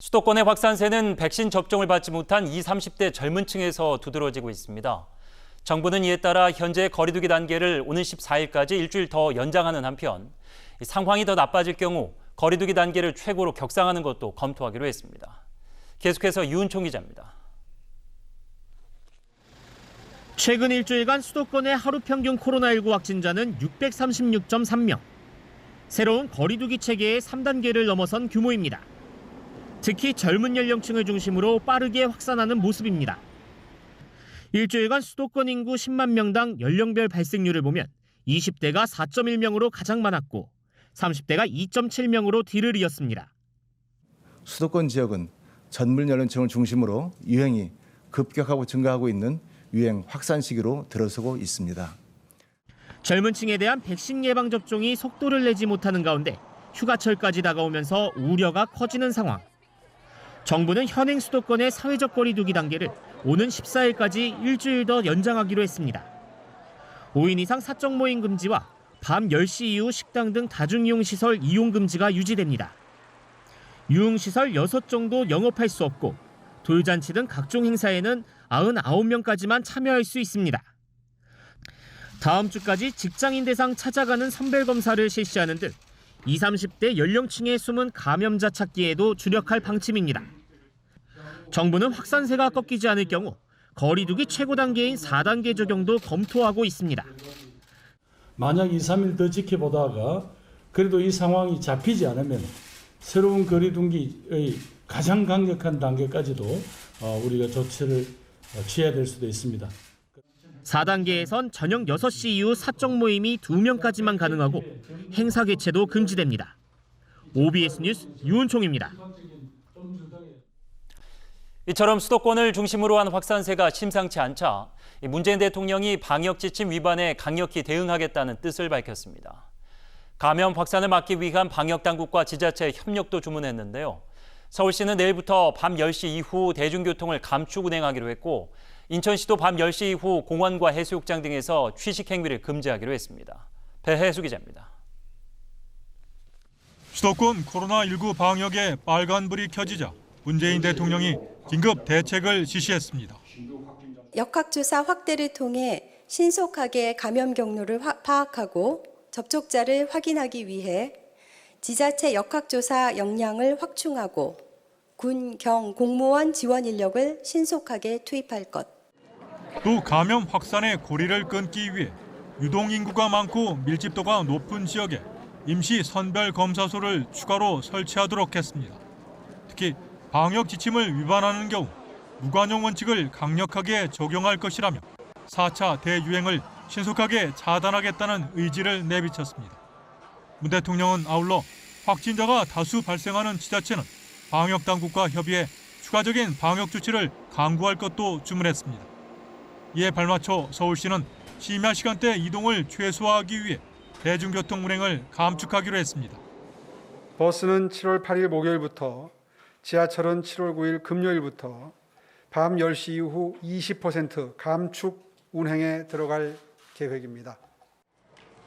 수도권의 확산세는 백신 접종을 받지 못한 20, 30대 젊은 층에서 두드러지고 있습니다. 정부는 이에 따라 현재 거리두기 단계를 오는 14일까지 일주일 더 연장하는 한편 상황이 더 나빠질 경우 거리두기 단계를 최고로 격상하는 것도 검토하기로 했습니다. 계속해서 유은총 기자입니다. 최근 일주일간 수도권의 하루 평균 코로나19 확진자는 636.3명. 새로운 거리두기 체계의 3단계를 넘어선 규모입니다. 특히 젊은 연령층을 중심으로 빠르게 확산하는 모습입니다. 일주일간 수도권 인구 10만 명당 연령별 발생률을 보면 20대가 4.1명으로 가장 많았고 30대가 2.7명으로 뒤를 이었습니다. 수도권 지역은 젊은 연령층을 중심으로 유행이 급격하고 증가하고 있는 유행 확산 시기로 들어서고 있습니다. 젊은 층에 대한 백신 예방 접종이 속도를 내지 못하는 가운데 휴가철까지 다가오면서 우려가 커지는 상황. 정부는 현행 수도권의 사회적 거리두기 단계를 오는 14일까지 일주일 더 연장하기로 했습니다. 5인 이상 사적 모임 금지와 밤 10시 이후 식당 등 다중이용시설 이용 금지가 유지됩니다. 유흥시설 6 정도 영업할 수 없고 돌잔치 등 각종 행사에는 99명까지만 참여할 수 있습니다. 다음 주까지 직장인 대상 찾아가는 선별검사를 실시하는 등 20, 30대 연령층의 숨은 감염자 찾기에도 주력할 방침입니다. 정부는 확산세가 꺾이지 않을 경우 거리두기 최고 단계인 4단계 적용도 검토하고 있습니다. 만약 2, 3일 더 지켜보다가 그래도 이 상황이 잡히지 않으면 새로운 거리두기의 가장 강력한 단계까지도 우리가 조치를 취해야 될 수도 있습니다. 4단계에선 저녁 6시 이후 사적 모임이 2명까지만 가능하고 행사 개최도 금지됩니다. OBS 뉴스 유은총입니다. 이처럼 수도권을 중심으로 한 확산세가 심상치 않자 문재인 대통령이 방역 지침 위반에 강력히 대응하겠다는 뜻을 밝혔습니다. 감염 확산을 막기 위한 방역 당국과 지자체 협력도 주문했는데요. 서울시는 내일부터 밤 10시 이후 대중교통을 감축 운행하기로 했고 인천시도 밤 10시 이후 공원과 해수욕장 등에서 취식 행위를 금지하기로 했습니다. 배혜수 기자입니다. 수도권 코로나19 방역에 빨간불이 켜지자 문재인 대통령이 긴급 대책을 지시했습니다. 역학조사 확대를 통해 신속하게 감염 경로를 파악하고 접촉자를 확인하기 위해 지자체 역학조사 역량을 확충하고 군, 경, 공무원 지원 인력을 신속하게 투입할 것. 또 감염 확산의 고리를 끊기 위해 유동인구가 많고 밀집도가 높은 지역에 임시 선별검사소를 추가로 설치하도록 했습니다. 특히 방역 지침을 위반하는 경우 무관용 원칙을 강력하게 적용할 것이라며 4차 대유행을 신속하게 차단하겠다는 의지를 내비쳤습니다. 문 대통령은 아울러 확진자가 다수 발생하는 지자체는 방역당국과 협의해 추가적인 방역 조치를 강구할 것도 주문했습니다. 이에 발맞춰 서울시는 심야 시간대 이동을 최소화하기 위해 대중교통 운행을 감축하기로 했습니다. 버스는 7월 8일 목요일부터, 지하철은 7월 9일 금요일부터 밤 10시 이후 20% 감축 운행에 들어갈 계획입니다.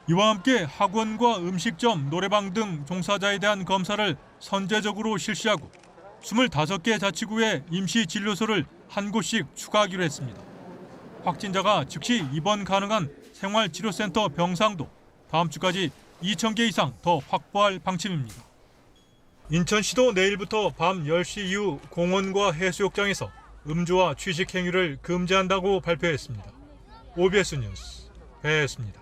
이와 함께 학원과 음식점, 노래방 등 종사자에 대한 검사를 선제적으로 실시하고 25개 자치구에 임시진료소를 한 곳씩 추가하기로 했습니다. 확진자가 즉시 입원 가능한 생활치료센터 병상도 다음 주까지 2,000개 이상 더 확보할 방침입니다. 인천시도 내일부터 밤 10시 이후 공원과 해수욕장에서 음주와 취식 행위를 금지한다고 발표했습니다. OBS 뉴스 배혜수입니다.